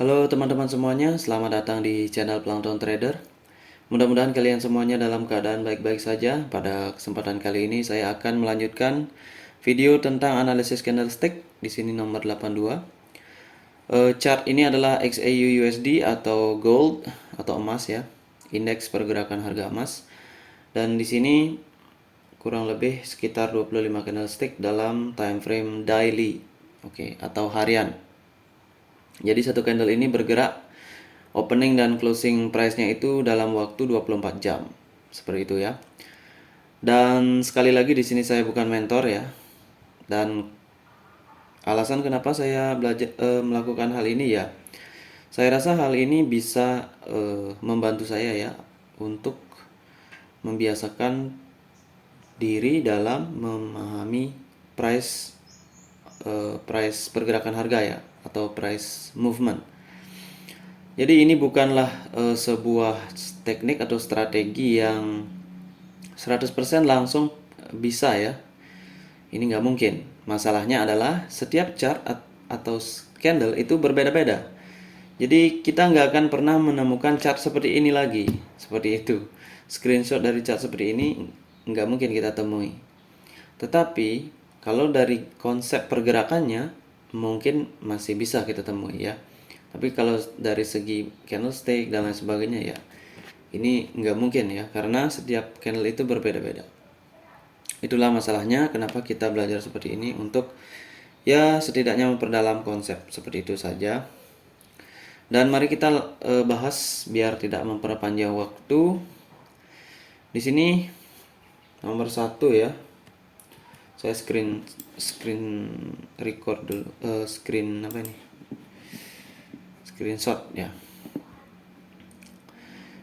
Halo teman-teman semuanya, selamat datang di channel Plankton Trader. Mudah-mudahan kalian semuanya dalam keadaan baik-baik saja. Pada kesempatan kali ini saya akan melanjutkan video tentang analisis candlestick. Di sini nomor 82. Chart ini adalah XAU USD atau gold atau emas ya, indeks pergerakan harga emas. Dan di sini kurang lebih sekitar 25 candlestick dalam time frame daily, atau harian. Jadi satu candle ini bergerak opening dan closing price-nya itu dalam waktu 24 jam. Seperti itu ya. Dan sekali lagi di sini saya bukan mentor ya. Dan alasan kenapa saya melakukan hal ini ya. Saya rasa hal ini bisa membantu saya ya untuk membiasakan diri dalam memahami price pergerakan harga ya, atau price movement. Jadi ini bukanlah sebuah teknik atau strategi yang 100% langsung bisa ya. Ini nggak mungkin. Masalahnya adalah setiap chart atau candle itu berbeda-beda. Jadi kita nggak akan pernah menemukan chart seperti ini lagi. Seperti itu. Screenshot dari chart seperti ini nggak mungkin kita temui. Tetapi kalau dari konsep pergerakannya mungkin masih bisa kita temui ya. Tapi kalau dari segi candlestick dan lain sebagainya ya, ini nggak mungkin ya, karena setiap candle itu berbeda-beda. Itulah masalahnya kenapa kita belajar seperti ini, untuk ya setidaknya memperdalam konsep seperti itu saja. Dan mari kita bahas biar tidak memperpanjang waktu. Di sini nomor 1 ya. Saya screen record dulu, screen apa ini? Screenshot ya.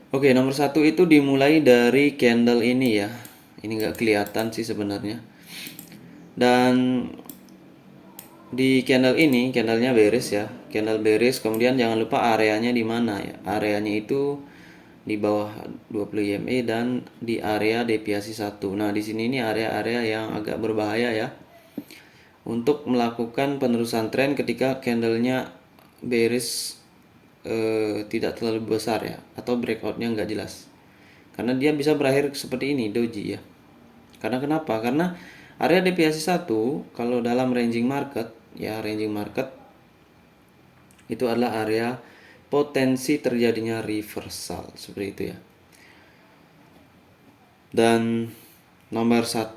Oke, nomor 1 itu dimulai dari candle ini ya. Ini nggak kelihatan sih sebenarnya. Dan di candle ini, candlenya bearish ya. Candle bearish, kemudian jangan lupa areanya di mana ya. Areanya itu di bawah 20 EMA dan di area deviasi 1. Nah, di sini ini area-area yang agak berbahaya ya, untuk melakukan penerusan tren ketika candlenya bearish tidak terlalu besar ya, atau breakoutnya nggak jelas, karena dia bisa berakhir seperti ini, doji ya. Karena kenapa? Karena area deviasi 1 kalau dalam ranging market ya, ranging market itu adalah area potensi terjadinya reversal, seperti itu ya. Dan nomor 1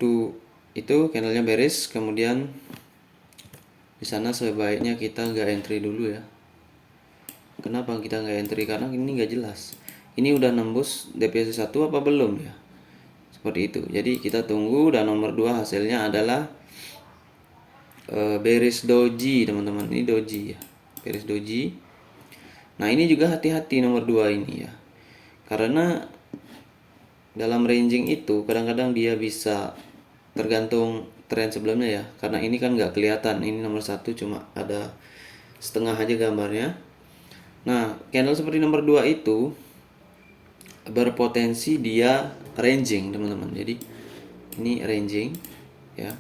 itu candlenya bearish, kemudian di sana sebaiknya kita nggak entry dulu ya. Kenapa kita nggak entry? Karena ini nggak jelas. Ini udah nembus deviasi 1 apa belum ya? Seperti itu. Jadi kita tunggu. Dan nomor 2 hasilnya adalah bearish doji, teman-teman. Ini doji ya. Bearish doji. Nah, ini juga hati-hati nomor 2 ini ya. Karena dalam ranging itu kadang-kadang dia bisa tergantung tren sebelumnya ya. Karena ini kan nggak kelihatan. Ini nomor 1 cuma ada setengah aja gambarnya. Nah, candle seperti nomor 2 itu berpotensi dia ranging, teman-teman. Jadi ini ranging ya.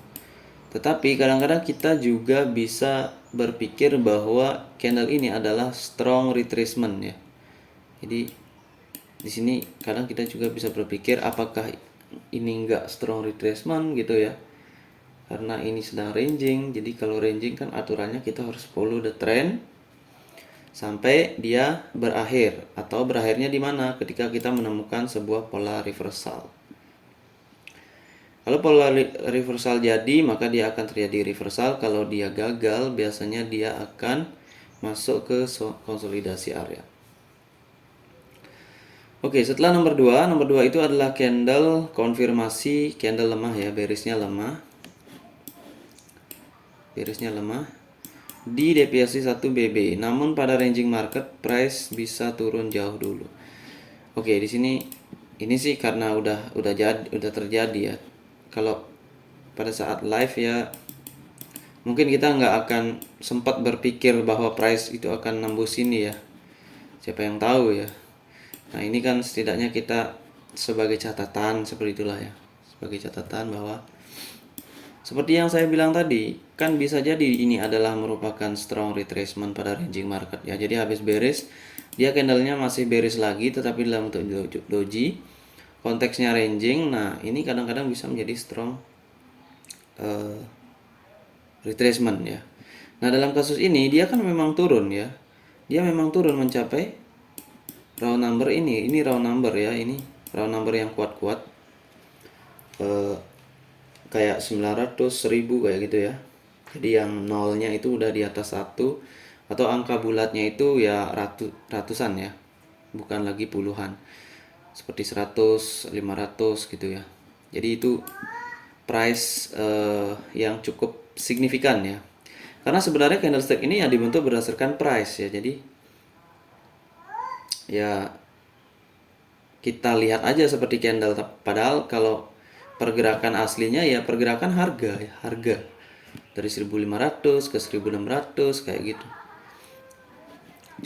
Tetapi kadang-kadang kita juga bisa berpikir bahwa candle ini adalah strong retracement ya. Jadi di sini kadang kita juga bisa berpikir apakah ini enggak strong retracement gitu ya. Karena ini sedang ranging. Jadi kalau ranging kan aturannya kita harus follow the trend sampai dia berakhir, atau berakhirnya di mana? Ketika kita menemukan sebuah pola reversal. Kalau pola reversal jadi, maka dia akan terjadi reversal. Kalau dia gagal, biasanya dia akan masuk ke konsolidasi area. Oke, setelah nomor 2 itu adalah candle konfirmasi candle lemah ya, bearishnya lemah. Bearishnya lemah di deviasi 1 BB. Namun pada ranging market price bisa turun jauh dulu. Oke, di sini ini sih karena udah terjadi ya. Kalau pada saat live ya mungkin kita nggak akan sempat berpikir bahwa price itu akan nembus ini ya. Siapa yang tahu ya. Nah, ini kan setidaknya kita sebagai catatan seperti itulah ya. Sebagai catatan bahwa Seperti yang saya bilang tadi, kan bisa jadi ini adalah merupakan strong retracement pada ranging market ya. Jadi habis bearish, dia candlenya masih bearish lagi tetapi dalam bentuk doji. Konteksnya ranging. Nah, ini kadang-kadang bisa menjadi strong eh, retracement ya. Nah, dalam kasus ini dia kan memang turun ya. Dia memang turun mencapai round number ini. Ini round number ya, ini round number yang kuat-kuat. Eh, kayak 900, 1000 kayak gitu ya. Jadi yang nolnya itu udah di atas 1 atau angka bulatnya itu ya ratusan ya. Bukan lagi puluhan. Seperti 100, 500 gitu ya. Jadi itu price yang cukup signifikan ya. Karena sebenarnya candlestick ini ya dibentuk berdasarkan price ya. Jadi ya kita lihat aja seperti candle, padahal kalau pergerakan aslinya ya pergerakan harga ya, harga dari 1500 ke 1600 kayak gitu.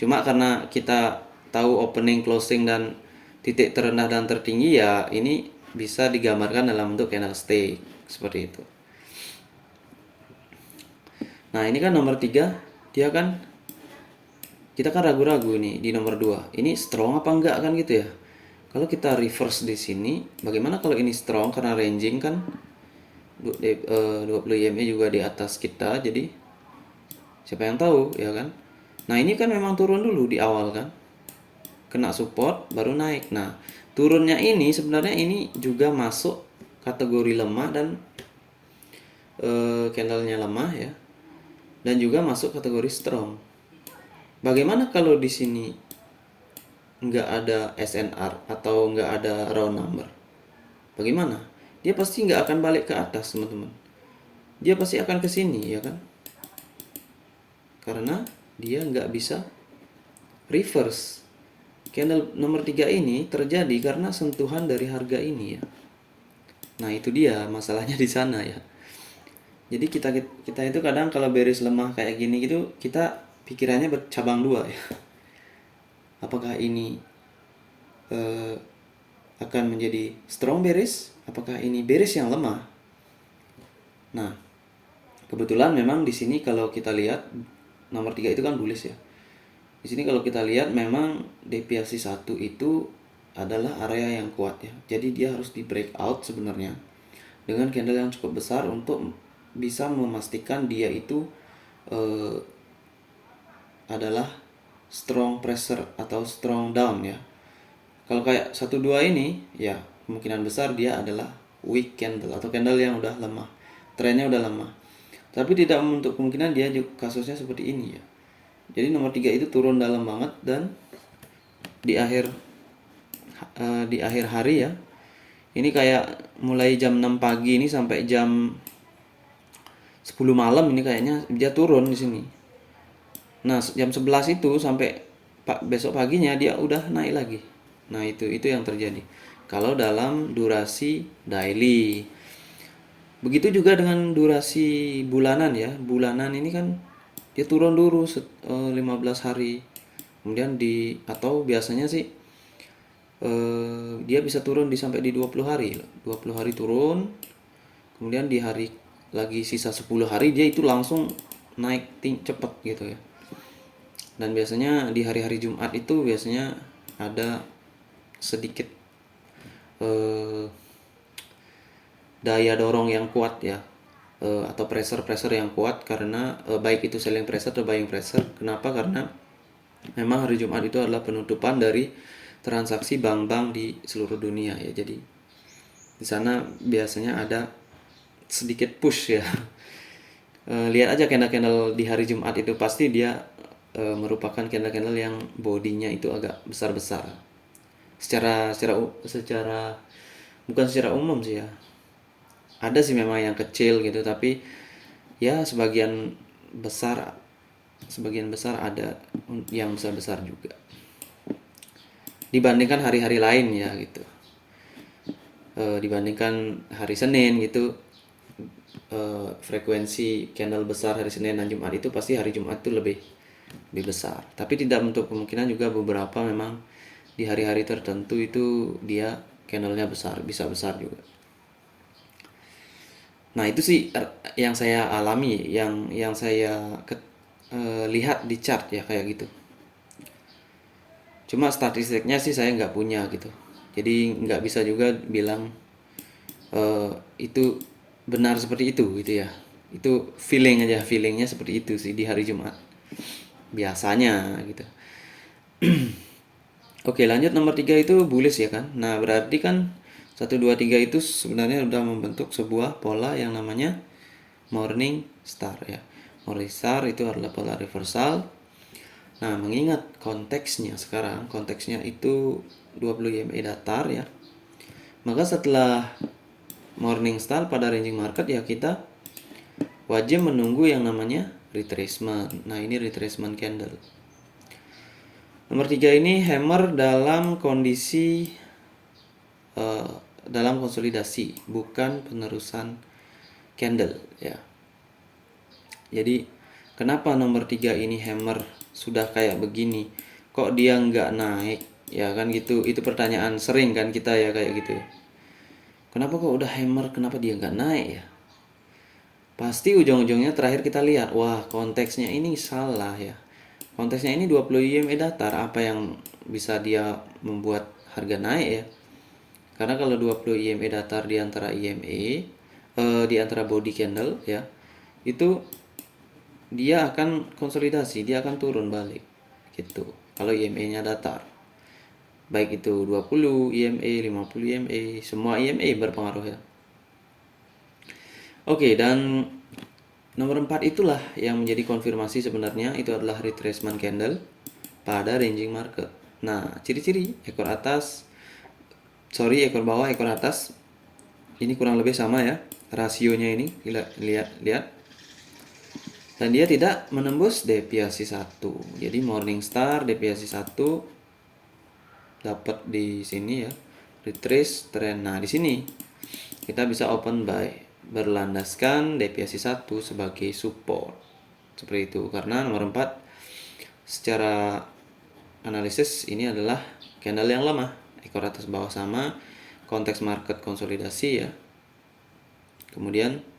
Cuma karena kita tahu opening, closing dan titik terendah dan tertinggi ya ini bisa digambarkan dalam bentuk candlestick seperti itu. Nah, ini kan nomor 3, dia kan kita kan ragu-ragu nih di nomor 2. Ini strong apa enggak kan gitu ya. Kalau kita reverse di sini, bagaimana kalau ini strong karena ranging kan 20 EMA juga di atas kita, jadi siapa yang tahu ya kan. Nah, ini kan memang turun dulu di awal kan. Kena support baru naik. Nah, turunnya ini sebenarnya ini juga masuk kategori lemah dan candlenya lemah ya. Dan juga masuk kategori strong. Bagaimana kalau di sini nggak ada SNR atau nggak ada round number? Bagaimana? Dia pasti nggak akan balik ke atas, teman-teman. Dia pasti akan ke sini, ya kan? Karena dia nggak bisa reverse. Candle nomor 3 ini terjadi karena sentuhan dari harga ini ya. Nah, itu dia masalahnya di sana ya. Jadi kita itu kadang kalau bearish lemah kayak gini gitu, kita pikirannya bercabang dua ya. Apakah ini eh, akan menjadi strong bearish? Apakah ini bearish yang lemah? Nah, kebetulan memang di sini kalau kita lihat nomor 3 itu kan bullish ya. Di sini kalau kita lihat memang deviasi 1 itu adalah area yang kuat ya. Jadi dia harus di breakout sebenarnya dengan candle yang cukup besar untuk bisa memastikan dia itu eh, adalah strong pressure atau strong down ya. Kalau kayak 1 2 ini ya kemungkinan besar dia adalah weak candle atau candle yang udah lemah. Trennya udah lemah. Tapi tidak menutup kemungkinan dia juga kasusnya seperti ini ya. Jadi nomor 3 itu turun dalam banget dan di akhir hari ya. Ini kayak mulai jam 6 pagi ini sampai jam 10 malam ini kayaknya dia turun di sini. Nah, jam 11 itu sampai besok paginya dia udah naik lagi. Nah, itu yang terjadi. Kalau dalam durasi daily. Begitu juga dengan durasi bulanan ya. Bulanan ini kan dia turun dulu 15 hari. Kemudian atau biasanya sih dia bisa turun sampai di 20 hari. 20 hari turun. Kemudian di hari lagi sisa 10 hari dia itu langsung naik cepet gitu ya. Dan biasanya di hari-hari Jumat itu biasanya ada sedikit daya dorong yang kuat ya, atau pressure yang kuat karena baik itu selling pressure atau buying pressure. Kenapa? Karena memang hari Jumat itu adalah penutupan dari transaksi bank-bank di seluruh dunia ya. Jadi di sana biasanya ada sedikit push ya. Lihat aja candle-candle di hari Jumat itu pasti dia merupakan candle-candle yang bodinya itu agak besar-besar. Secara bukan secara umum sih ya. Ada sih memang yang kecil gitu, tapi ya sebagian besar ada yang besar-besar juga. Dibandingkan hari-hari lain ya gitu. Dibandingkan hari Senin gitu, frekuensi candle besar hari Senin dan Jumat itu pasti hari Jumat itu lebih besar. Tapi tidak menutup kemungkinan juga beberapa memang di hari-hari tertentu itu dia candlenya besar, bisa besar juga. Nah, itu sih yang saya alami, yang saya lihat di chart ya kayak gitu. Cuma statistiknya sih saya nggak punya gitu. Jadi nggak bisa juga bilang eh, itu benar seperti itu gitu ya. Itu feelingnya seperti itu sih di hari Jumat biasanya gitu. Oke, lanjut nomor 3 itu bullish ya kan. Nah, berarti kan 1 2 3 itu sebenarnya sudah membentuk sebuah pola yang namanya morning star ya. Morning star itu adalah pola reversal. Nah, mengingat konteksnya sekarang, konteksnya itu 20 EMA datar ya. Maka setelah morning star pada ranging market ya kita wajib menunggu yang namanya retracement. Nah, ini retracement candle. Nomor 3 ini hammer dalam kondisi eh, dalam konsolidasi, bukan penerusan candle ya. Jadi kenapa nomor 3 ini hammer sudah kayak begini, kok dia nggak naik ya kan gitu. Itu pertanyaan sering kan kita ya kayak gitu. Kenapa kok udah hammer, kenapa dia nggak naik ya? Pasti ujung-ujungnya terakhir kita lihat, wah konteksnya ini salah ya. Konteksnya ini 20 EMA datar, apa yang bisa dia membuat harga naik ya? Karena kalau 20 EMA datar di antara EMA di antara body candle ya, itu dia akan konsolidasi, dia akan turun balik gitu. Kalau EMA-nya datar. Baik itu 20 EMA, 50 EMA, semua EMA berpengaruh ya. Oke, dan nomor 4 itulah yang menjadi konfirmasi sebenarnya itu adalah retracement candle pada ranging market. Nah, ciri-ciri ekor bawah, ekor atas ini kurang lebih sama ya. Rasionya ini lihat. Dan dia tidak menembus deviasi 1. Jadi Morningstar deviasi 1 dapat di sini ya. Retrace trend. Nah, di sini kita bisa open buy berlandaskan deviasi 1 sebagai support. Seperti itu. Karena nomor 4 secara analisis ini adalah candle yang lemah. Ekor atas bawah sama, konteks market konsolidasi ya. Kemudian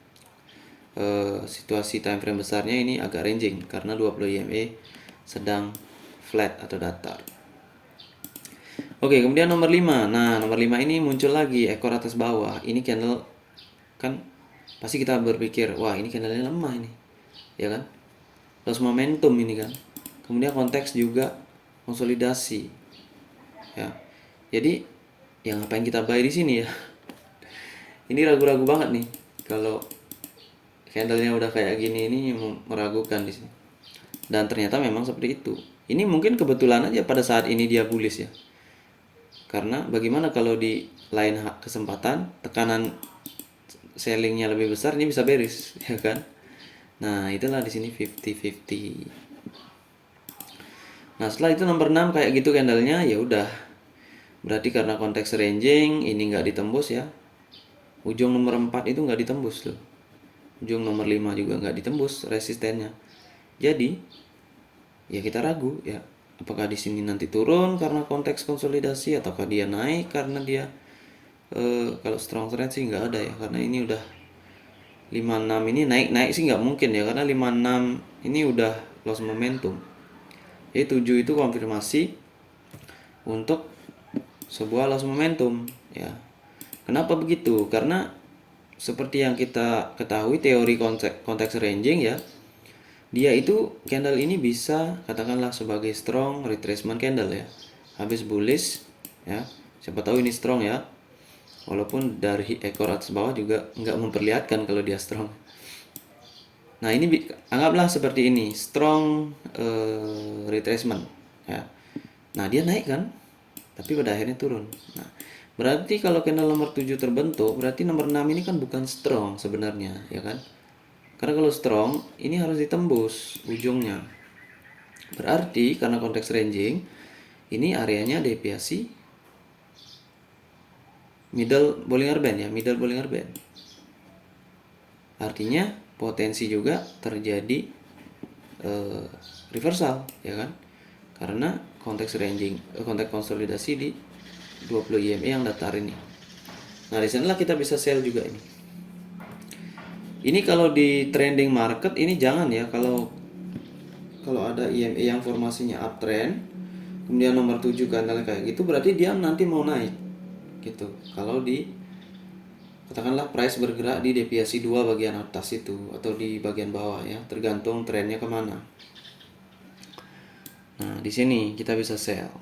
situasi time frame besarnya ini agak ranging karena 20 EMA sedang flat atau datar. Oke, kemudian nomor 5. Nah, nomor 5 ini muncul lagi ekor atas bawah. Ini candle kan pasti kita berpikir, wah ini candlenya lemah ini. Ya kan? Loss momentum ini kan. Kemudian konteks juga konsolidasi. Ya. Jadi yang ngapain kita buy di sini ya? Ini ragu-ragu banget nih kalau candlenya udah kayak gini, ini meragukan di sini. Dan ternyata memang seperti itu. Ini mungkin kebetulan aja pada saat ini dia bullish ya. Karena bagaimana kalau di lain kesempatan tekanan sellingnya lebih besar, ini bisa bearish ya kan. Nah, itulah di sini 50-50. Nah, setelah itu nomor 6 kayak gitu candlenya, ya udah. Berarti karena konteks ranging ini nggak ditembus ya. Ujung nomor 4 itu nggak ditembus loh. Ujung nomor 5 juga nggak ditembus resistennya. Jadi ya kita ragu ya, apakah di sini nanti turun karena konteks konsolidasi ataukah dia naik karena dia kalau strong trend sih nggak ada ya, karena ini udah 56 ini naik sih nggak mungkin ya, karena 56 ini udah loss momentum. Jadi 7 itu konfirmasi untuk sebuah loss momentum ya. Kenapa begitu? Karena seperti yang kita ketahui teori konteks ranging ya, dia itu candle ini bisa katakanlah sebagai strong retracement candle ya. Habis bullish ya. Siapa tahu ini strong ya. Walaupun dari ekor atas bawah juga nggak memperlihatkan kalau dia strong. Nah, ini anggaplah seperti ini, strong retracement ya. Nah, dia naik kan? Tapi pada akhirnya turun. Nah, berarti kalau candle nomor 7 terbentuk, berarti nomor 6 ini kan bukan strong sebenarnya, ya kan? Karena kalau strong, ini harus ditembus ujungnya. Berarti karena konteks ranging, ini areanya deviasi middle Bollinger Band ya, middle Bollinger Band. Artinya potensi juga terjadi reversal, ya kan? Karena konteks ranging, konteks konsolidasi di 20 EMA yang datar ini. Nah, di sanalah kita bisa sell juga ini. Ini kalau di trending market ini jangan ya, kalau ada EMA yang formasinya uptrend, kemudian nomor 7 candle kayak gitu, berarti dia nanti mau naik gitu. Kalau di katakanlah price bergerak di deviasi 2 bagian atas itu atau di bagian bawah ya, tergantung trennya kemana. Nah, di sini kita bisa sell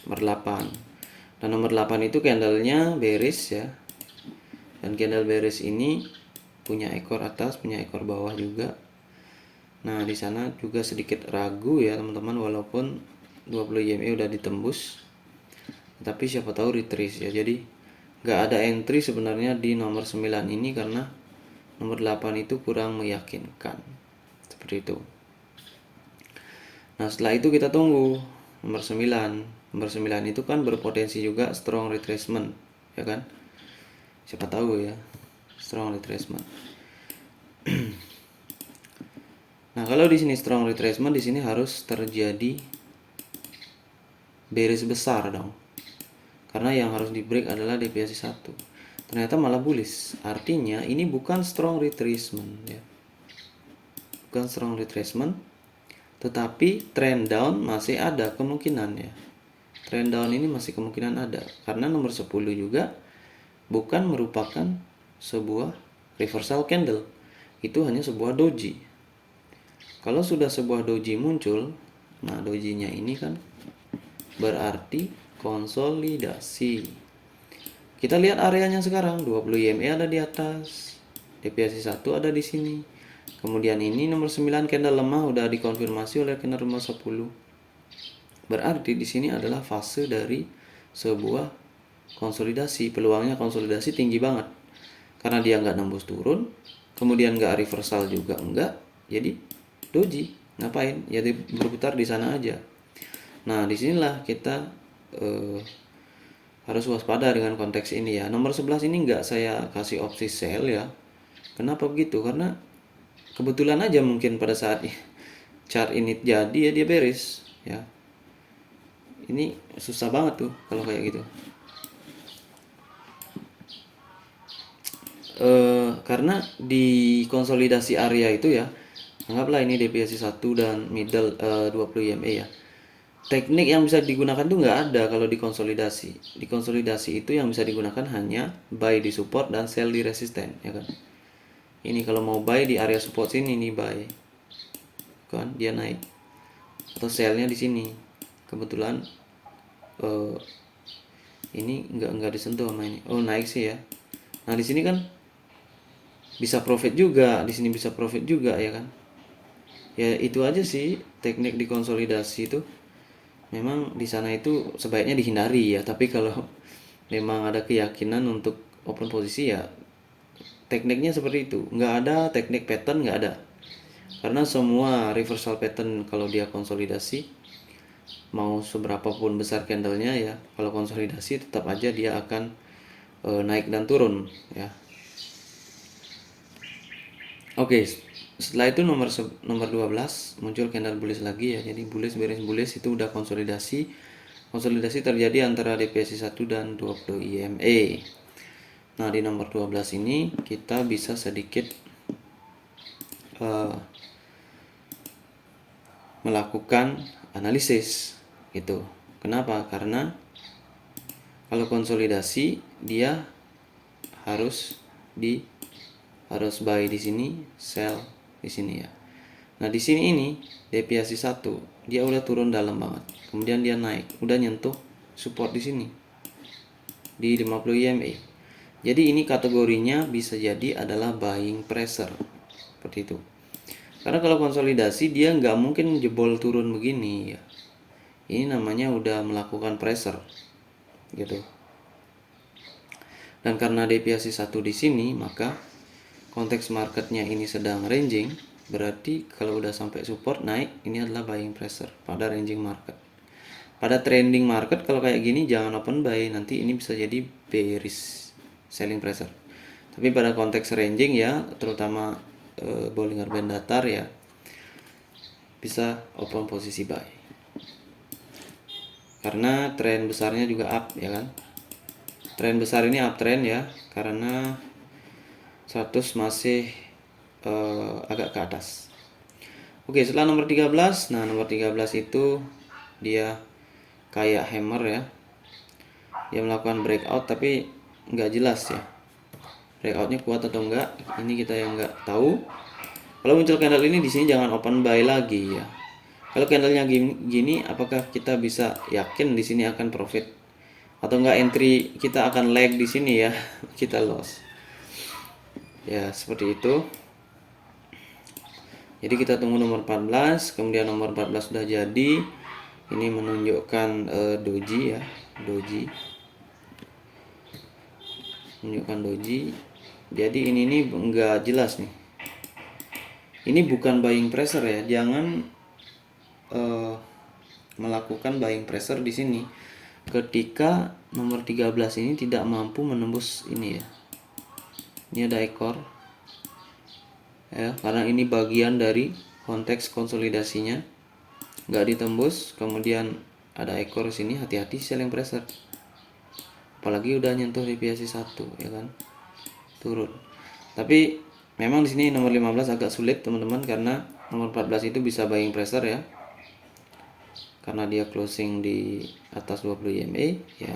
nomor 8. Dan nomor 8 itu candlenya bearish ya. Dan candle bearish ini punya ekor atas, punya ekor bawah juga. Nah, di sana juga sedikit ragu ya teman-teman, walaupun 20 EMA udah ditembus. Tapi siapa tahu retrace ya. Jadi nggak ada entry sebenarnya di nomor 9 ini karena nomor 8 itu kurang meyakinkan. Seperti itu. Nah, setelah itu kita tunggu nomor 9. Nomor 9 itu kan berpotensi juga strong retracement, ya kan? Siapa tahu ya, strong retracement. Nah, kalau di sini strong retracement, di sini harus terjadi bearish besar dong. Karena yang harus di break adalah deviasi 1. Ternyata malah bullish. Artinya ini bukan strong retracement ya. Bukan strong retracement, tetapi trend down masih ada kemungkinan ya. Trend down ini masih kemungkinan ada karena nomor 10 juga bukan merupakan sebuah reversal candle. Itu hanya sebuah doji. Kalau sudah sebuah doji muncul, nah dojinya ini kan berarti konsolidasi. Kita lihat areanya sekarang, 20 EMA ada di atas, deviasi 1 ada di sini. Kemudian ini nomor 9 candle lemah udah dikonfirmasi oleh candle nomor 10. Berarti di sini adalah fase dari sebuah konsolidasi. Peluangnya konsolidasi tinggi banget. Karena dia nggak nembus turun, kemudian nggak reversal juga enggak, jadi doji. Ngapain? Jadi berputar di sana aja. Nah, disinilah kita harus waspada dengan konteks ini ya. Nomor 11 ini nggak saya kasih opsi sell ya. Kenapa begitu? Karena kebetulan aja mungkin pada saat chart ini jadi ya dia bearish ya. Ini susah banget tuh kalau kayak gitu. Karena di konsolidasi area itu ya, anggaplah ini deviasi 1 dan middle 20 EMA ya. Teknik yang bisa digunakan tuh nggak ada kalau di konsolidasi. Di konsolidasi itu yang bisa digunakan hanya buy di support dan sell di resisten, ya kan. Ini kalau mau buy di area support sini nih buy, kan dia naik. Atau sellnya di sini. Kebetulan ini nggak disentuh sama ini. Oh naik sih ya. Nah di sini kan bisa profit juga, di sini bisa profit juga ya kan. Ya itu aja sih teknik di konsolidasi itu. Memang di sana itu sebaiknya dihindari ya, tapi kalau memang ada keyakinan untuk open posisi ya tekniknya seperti itu. Nggak ada teknik pattern, nggak ada. Karena semua reversal pattern kalau dia konsolidasi, mau seberapa pun besar candlenya ya, kalau konsolidasi tetap aja dia akan naik dan turun ya. Oke, setelah itu nomor 12 muncul candle bullish lagi ya. Jadi bullish bearish bullish itu udah konsolidasi. Konsolidasi terjadi antara deviasi 1 dan 20 EMA. Nah, di nomor 12 ini kita bisa sedikit melakukan analisis gitu. Kenapa? Karena kalau konsolidasi dia harus buy di sini, sell di sini ya. Nah, di sini ini deviasi 1, dia udah turun dalam banget. Kemudian dia naik, udah nyentuh support di sini. Di 50 EMA. Jadi ini kategorinya bisa jadi adalah buying pressure. Seperti itu. Karena kalau konsolidasi dia nggak mungkin jebol turun begini ya. Ini namanya udah melakukan pressure. Gitu. Dan karena deviasi 1 di sini, maka konteks marketnya ini sedang ranging, berarti kalau udah sampai support naik, ini adalah buying pressure pada ranging market. Pada trending market kalau kayak gini jangan open buy, nanti ini bisa jadi bearish selling pressure. Tapi pada konteks ranging ya, terutama Bollinger Band datar ya, bisa open posisi buy. Karena tren besarnya juga up ya kan. Tren besar ini uptrend ya, karena 100 masih agak ke atas. Oke, setelah nomor 13. Nah, nomor 13 itu dia kayak hammer ya. Dia melakukan breakout tapi nggak jelas ya. Breakoutnya kuat atau enggak, ini kita yang nggak tahu. Kalau muncul candle ini di sini jangan open buy lagi ya. Kalau candlenya gini, apakah kita bisa yakin di sini akan profit atau enggak? Entry kita akan lag di sini ya, kita loss. Ya, seperti itu. Jadi kita tunggu nomor 14, kemudian nomor 14 sudah jadi. Ini menunjukkan doji ya, doji. Menunjukkan doji. Jadi ini enggak jelas nih. Ini bukan buying pressure ya. Jangan melakukan buying pressure di sini ketika nomor 13 ini tidak mampu menembus ini ya. Ini ada ekor ya, karena ini bagian dari konteks konsolidasinya nggak ditembus, kemudian ada ekor sini, hati-hati selling pressure, apalagi udah nyentuh deviasi 1 ya kan, turun. Tapi memang di sini nomor 15 agak sulit teman-teman, karena nomor 14 itu bisa buying pressure ya, karena dia closing di atas 20 EMA ya.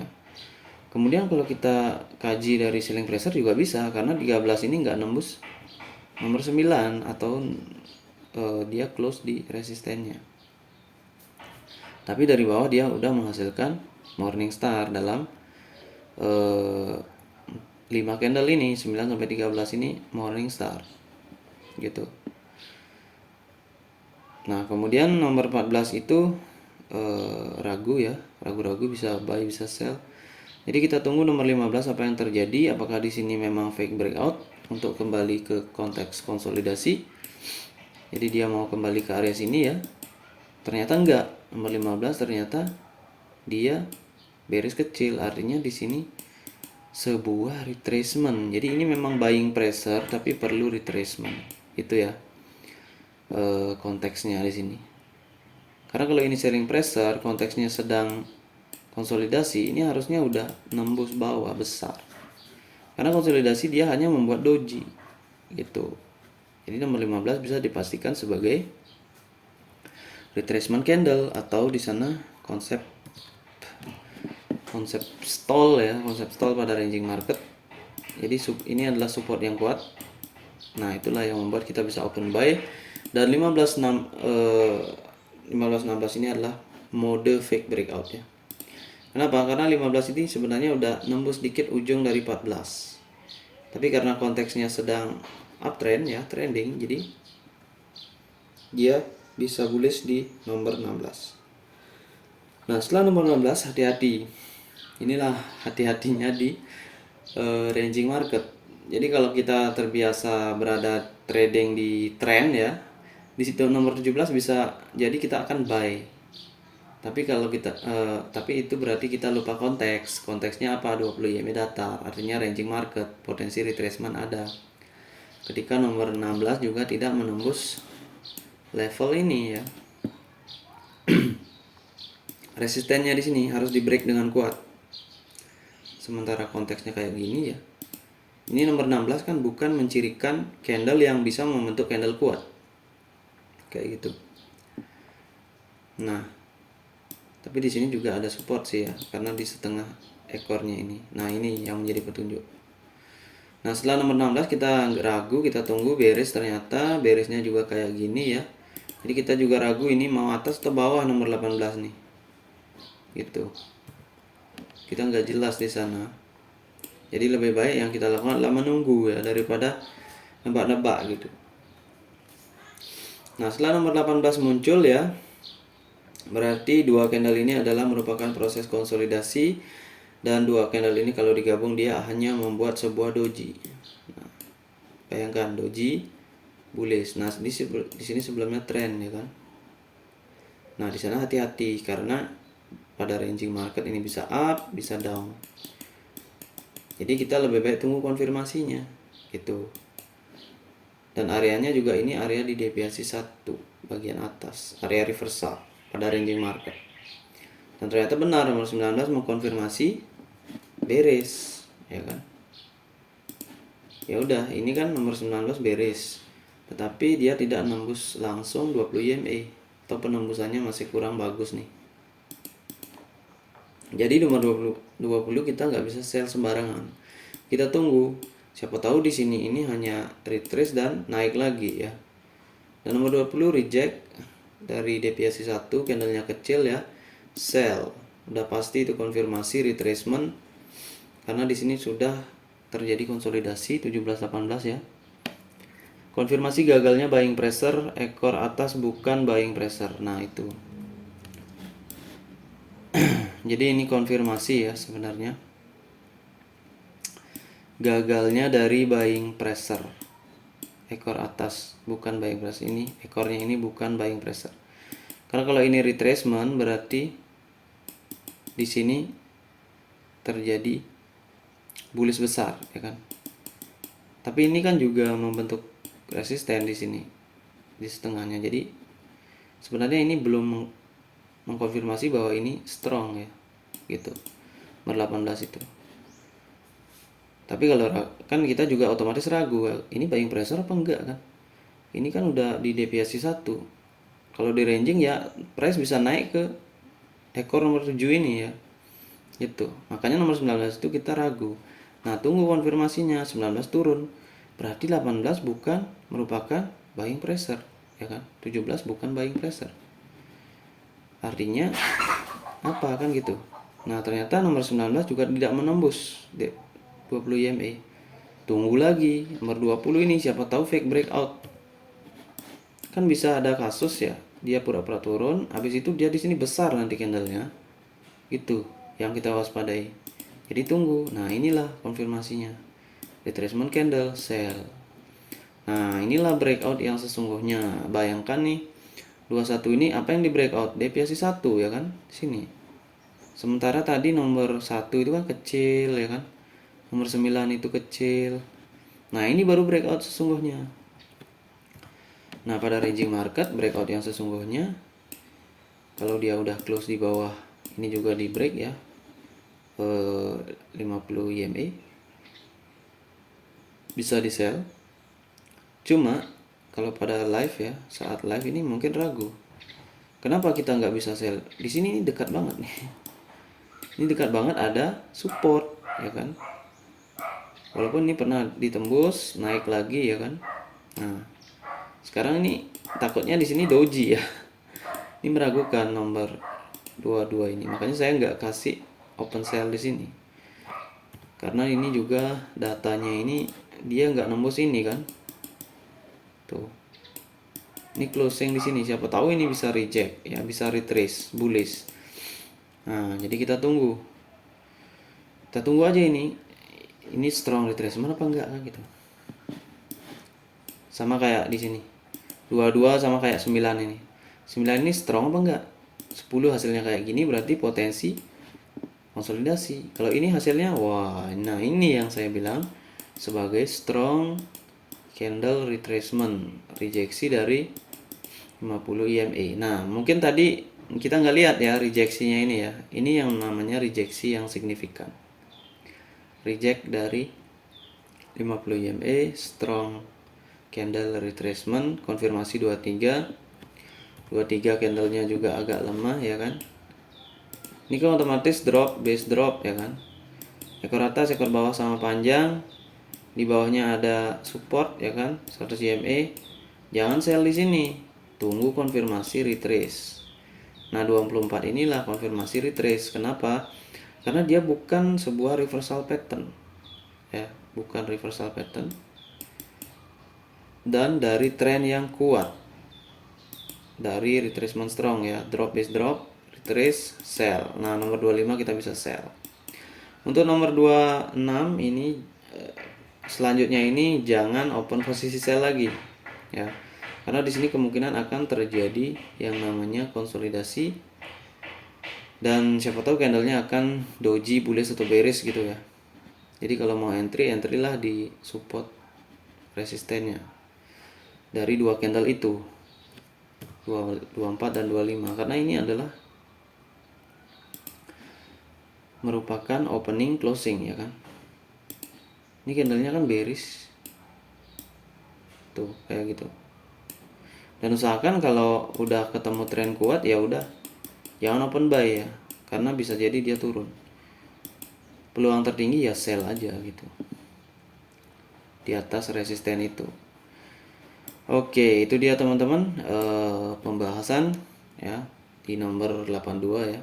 Kemudian kalau kita kaji dari selling pressure juga bisa, karena 13 ini nggak nembus nomor 9 atau dia close di resistennya. Tapi dari bawah dia udah menghasilkan morning star dalam 5 candle ini, 9 sampai 13 ini morning star. Gitu. Nah, kemudian nomor 14 itu ragu ya, ragu-ragu bisa buy bisa sell. Jadi kita tunggu nomor 15 apa yang terjadi, apakah di sini memang fake breakout untuk kembali ke konteks konsolidasi. Jadi dia mau kembali ke area sini ya. Ternyata enggak. Nomor 15 ternyata dia bearish kecil, artinya di sini sebuah retracement. Jadi ini memang buying pressure tapi perlu retracement. Itu ya. Konteksnya di sini. Karena kalau ini selling pressure, konteksnya sedang konsolidasi, ini harusnya udah nembus bawah besar. Karena konsolidasi dia hanya membuat doji gitu. Jadi nomor 15 bisa dipastikan sebagai retracement candle, atau di sana konsep stall ya, konsep stall pada ranging market. Jadi ini adalah support yang kuat. Nah, itulah yang membuat kita bisa open buy. Dan 15 16 ini adalah mode fake breakout ya. Kenapa? Karena 15 ini sebenarnya udah nembus dikit ujung dari 14. Tapi karena konteksnya sedang uptrend ya, trending, jadi dia bisa bullish di nomor 16. Nah, setelah nomor 16, hati-hati. Inilah hati-hatinya di ranging market. Jadi kalau kita terbiasa berada trading di trend ya, di situ nomor 17 bisa jadi kita akan buy. Tapi kalau kita tapi itu berarti kita lupa konteks. Konteksnya apa? 20 EMA datar, artinya ranging market, potensi retracement ada. Ketika nomor 16 juga tidak menembus level ini ya. Resistennya di sini harus di break dengan kuat. Sementara konteksnya kayak gini ya. Ini nomor 16 kan bukan mencirikan candle yang bisa membentuk candle kuat. Kayak gitu. Nah, tapi di sini juga ada support sih ya, karena di setengah ekornya ini. Nah, ini yang menjadi petunjuk. Nah, setelah nomor 16 kita ragu, kita tunggu bearish, ternyata bearishnya juga kayak gini ya. Jadi kita juga ragu ini mau atas atau bawah nomor 18 nih. Gitu. Kita nggak jelas di sana. Jadi lebih baik yang kita lakukan adalah menunggu ya, daripada nebak-nebak gitu. Nah, setelah nomor 18 muncul ya, berarti dua candle ini adalah merupakan proses konsolidasi, dan dua candle ini kalau digabung dia hanya membuat sebuah doji. Nah, bayangkan doji bullish. Nah, di sini sebelumnya trend ya kan. Nah, di sana hati-hati karena pada ranging market ini bisa up, bisa down. Jadi kita lebih baik tunggu konfirmasinya gitu. Dan areanya juga ini area di deviasi 1 bagian atas, area reversal pada ranging market. Dan ternyata benar nomor 19 mengkonfirmasi bearish ya kan. ya udah, ini kan nomor 19 beres, tetapi dia tidak nembus langsung 20 EMA atau penembusannya masih kurang bagus nih. Jadi nomor 20 kita nggak bisa sell sembarangan. Kita tunggu. Siapa tahu di sini ini hanya retrace dan naik lagi ya. Dan nomor 20 reject dari deviasi 1, candlenya kecil ya. Sell. Udah pasti itu konfirmasi retracement karena di sini sudah terjadi konsolidasi 17-18 ya. Konfirmasi gagalnya buying pressure, ekor atas bukan buying pressure. Nah, itu. Jadi ini konfirmasi ya sebenarnya. Gagalnya dari buying pressure. Ekor atas bukan buying pressure, ini ekornya ini bukan buying pressure. Karena kalau ini retracement berarti di sini terjadi bullish besar ya kan. Tapi ini kan juga membentuk resisten di sini di setengahnya. Jadi sebenarnya ini belum mengkonfirmasi bahwa ini strong ya. Gitu. Nomor 18 itu. Tapi kalau kan kita juga otomatis ragu, ini buying pressure apa enggak kan? Ini kan udah di deviasi 1. Kalau di ranging ya price bisa naik ke ekor nomor 7 ini ya. Gitu. Makanya nomor 19 itu kita ragu. Nah, tunggu konfirmasinya, 19 turun. Berarti 18 bukan merupakan buying pressure, ya kan? 17 bukan buying pressure. Artinya apa kan gitu. Nah, ternyata nomor 19 juga tidak menembus 20 EMA. Tunggu lagi nomor 20 ini, siapa tahu fake breakout. Kan bisa ada kasus ya, dia pura-pura turun, habis itu dia di sini besar nanti candlenya. Itu yang kita waspadai. Jadi tunggu. Nah, inilah konfirmasinya. Retracement candle, sell. Nah, inilah breakout yang sesungguhnya. Bayangkan nih, 21 ini apa yang di breakout? Deviasi 1 ya kan? Sini. Sementara tadi nomor 1 itu kan kecil ya kan? Nomor 9 itu kecil. Nah, ini baru breakout sesungguhnya. Nah, pada ranging market breakout yang sesungguhnya kalau dia udah close di bawah ini juga di break ya. 50 EMA bisa di sell. Cuma kalau pada live ya, saat live ini mungkin ragu. Kenapa kita nggak bisa sell? Di sini ini dekat banget nih. Ini dekat banget ada support ya kan. Walaupun ini pernah ditembus, naik lagi ya kan. Nah, sekarang ini takutnya di sini doji ya. Ini meragukan nomor 22 ini. Makanya saya nggak kasih open sell di sini. Karena ini juga datanya ini dia nggak nembus ini kan. Tuh. Ini closing di sini. Siapa tahu ini bisa reject ya, bisa retrace, bullish. Nah, jadi kita tunggu. Kita tunggu aja ini. Ini strong retracement apa enggak kan gitu. Sama kayak di sini. 22 sama kayak 9 ini. 9 ini strong apa enggak? 10 hasilnya kayak gini berarti potensi konsolidasi. Kalau ini hasilnya wah, nah ini yang saya bilang sebagai strong candle retracement, rejeksi dari 50 EMA. Nah, mungkin tadi kita nggak lihat ya rejeksinya ini ya. Ini yang namanya rejeksi yang signifikan. Reject dari 50 EMA, strong candle retracement, konfirmasi 23. 23 candlenya juga agak lemah ya kan. Ini kan otomatis drop, base drop ya kan. Ekor atas, ekor bawah sama panjang. Di bawahnya ada support ya kan, 100 EMA. Jangan sell di sini. Tunggu konfirmasi retrace. Nah, 24 inilah konfirmasi retrace. Kenapa? Karena dia bukan sebuah reversal pattern. Ya, bukan reversal pattern. Dan dari tren yang kuat. Dari retracement strong ya, drop base drop, retrace, sell. Nah, nomor 25 kita bisa sell. Untuk nomor 26 ini selanjutnya ini jangan open posisi sell lagi ya. Karena di sini kemungkinan akan terjadi yang namanya konsolidasi dan siapa tahu candlenya akan doji, bullish atau bearish gitu ya. Jadi kalau mau entry lah di support resistennya dari dua candle itu 24 dan 25 karena ini adalah merupakan opening closing ya kan. Ini candlenya kan bearish tuh kayak gitu. Dan usahakan kalau udah ketemu tren kuat ya udah jangan open buy ya, karena bisa jadi dia turun. Peluang tertinggi ya sell aja gitu di atas resisten itu. Oke, itu dia teman-teman pembahasan ya di nomor 82 ya.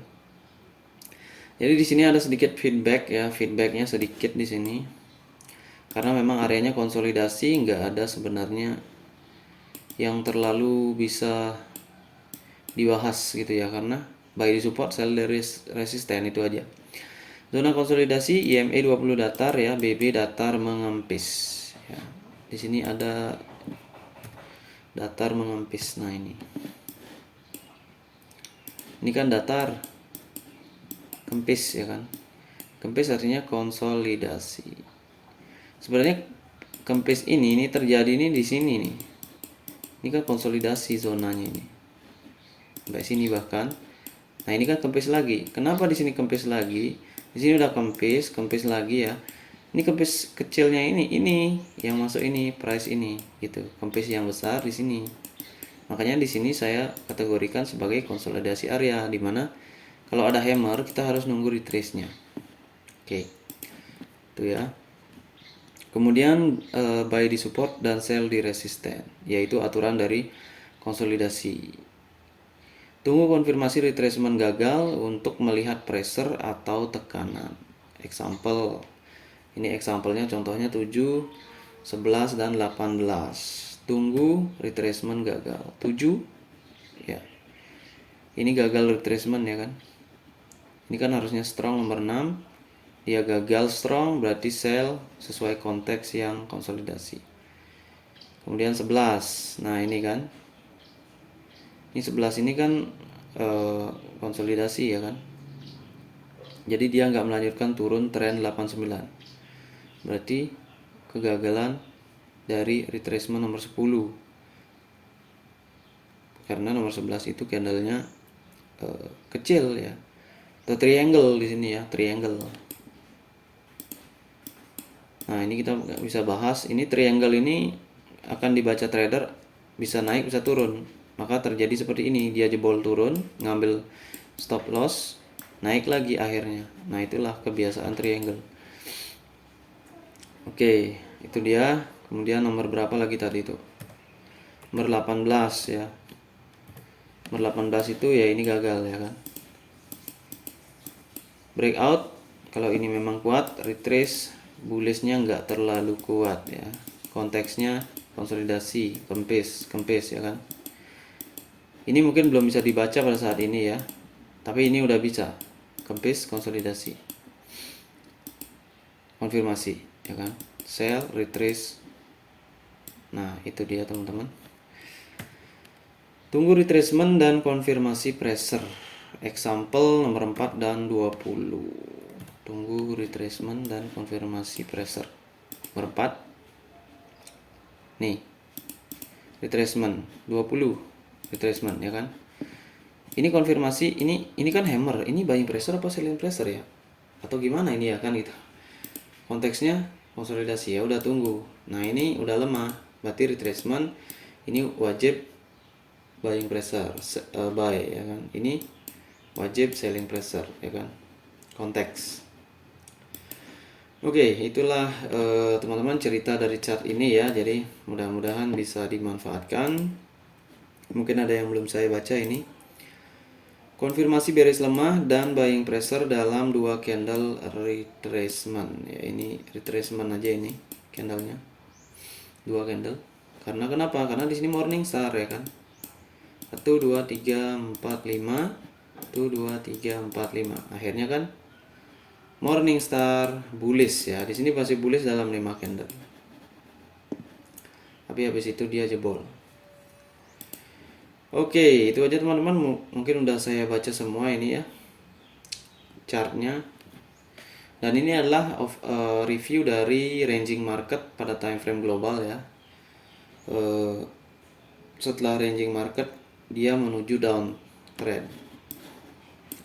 Jadi di sini ada sedikit feedback ya, feedbacknya sedikit di sini. Karena memang areanya konsolidasi, nggak ada sebenarnya yang terlalu bisa dibahas gitu ya, karena buy di support, sell dari resisten itu aja. Zona konsolidasi IMA 20 datar ya, BB datar mengempis ya. Di sini ada datar mengempis. Nah, ini kan datar kempis ya kan. Kempis artinya konsolidasi. Sebenarnya kempis ini terjadi di sini nih. Ini kan konsolidasi zonanya ini. Sampai sini bahkan. Nah, ini kan kempis lagi. Kenapa di sini kempis lagi? Di sini udah kempis lagi ya. Ini kempis kecilnya ini yang masuk ini, price ini gitu. Kempis yang besar di sini. Makanya di sini saya kategorikan sebagai konsolidasi area, dimana kalau ada hammer kita harus nunggu retrace-nya. Oke. Itu ya. Kemudian buy di support dan sell di resisten, yaitu aturan dari konsolidasi. Tunggu konfirmasi retracement gagal untuk melihat pressure atau tekanan. Example. Ini example-nya contohnya 7, 11 dan 18. Tunggu retracement gagal. 7 ya. Ini gagal retracement ya kan. Ini kan harusnya strong nomor 6. Dia gagal strong, berarti sell sesuai konteks yang konsolidasi. Kemudian 11. Nah, ini kan. Ini 11 ini kan konsolidasi ya kan. Jadi dia nggak melanjutkan turun tren 89. Berarti kegagalan dari retracement nomor 10. Karena nomor 11 itu candlenya kecil ya. Atau triangle di sini ya, triangle. Nah, ini kita nggak bisa bahas. Ini triangle ini akan dibaca trader bisa naik bisa turun. Maka terjadi seperti ini, dia jebol turun, ngambil stop loss, naik lagi akhirnya. Nah, itulah kebiasaan triangle. Oke, itu dia. Kemudian nomor berapa lagi tadi itu? Nomor 18 ya. Nomor 18 itu ya ini gagal ya kan. Breakout, kalau ini memang kuat, retrace bullishnya nggak terlalu kuat ya. Konteksnya konsolidasi, kempis ya kan. Ini mungkin belum bisa dibaca pada saat ini ya, tapi ini udah bisa. Kempis konsolidasi, konfirmasi ya kan, sell retrace. Nah, itu dia teman-teman. Tunggu retracement dan konfirmasi pressure. Example nomor 4 dan 20. Tunggu retracement dan konfirmasi pressure. Nomor 4. Nih. Retracement 20. Retracement ya kan. Ini konfirmasi, ini kan hammer. Ini buying pressure apa selling pressure ya? Atau gimana ini ya kan gitu. Konteksnya konsolidasi ya udah tunggu. Nah, ini udah lemah. Berarti retracement ini wajib buying pressure, buy ya kan. Ini wajib selling pressure ya kan. Konteks. Oke, itulah teman-teman cerita dari chart ini ya. Jadi mudah-mudahan bisa dimanfaatkan. Mungkin ada yang belum saya baca ini. Konfirmasi bearish lemah dan buying pressure dalam 2 candle retracement. Ya, ini retracement aja ini candlenya. 2 candle. Karena kenapa? Karena di sini morning star ya kan. 1 2 3 4 5. 1 2 3 4 5. Akhirnya kan morning star bullish ya. Di sini masih bullish dalam 5 candle. Tapi habis itu dia jebol. Oke, itu aja teman-teman. Mungkin udah saya baca semua ini ya chartnya. Dan ini adalah review dari ranging market pada time frame global ya. Setelah ranging market dia menuju down trend.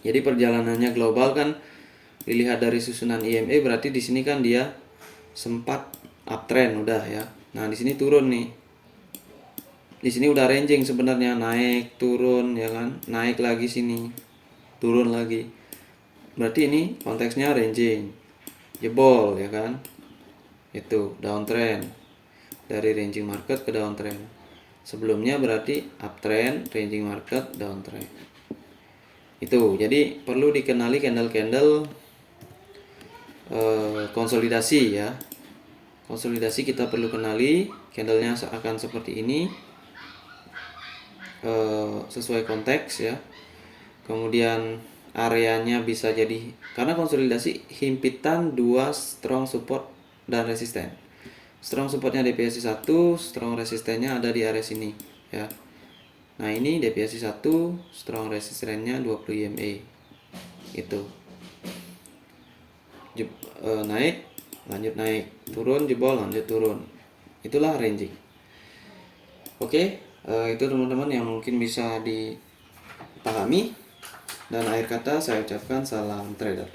Jadi perjalanannya global kan dilihat dari susunan IMA, berarti di sini kan dia sempat uptrend udah ya. Nah, di sini turun nih. Di sini udah ranging sebenarnya, naik, turun ya kan, naik lagi sini, turun lagi. Berarti ini konteksnya ranging. Jebol ya kan. Itu downtrend. Dari ranging market ke downtrend. Sebelumnya berarti uptrend, ranging market, downtrend. Itu. Jadi perlu dikenali candle-candle konsolidasi ya. Konsolidasi kita perlu kenali, candlenya akan seperti ini, sesuai konteks ya. Kemudian areanya bisa jadi, karena konsolidasi himpitan dua strong support dan resisten. Strong supportnya deviasi 1, strong resistennya ada di area sini ya. Nah ini deviasi 1, strong resistennya 20 EMA. Itu naik, lanjut naik, turun, jebol, lanjut turun. Itulah ranging. Oke, itu teman-teman yang mungkin bisa dipahami. Dan akhir kata saya ucapkan salam trader.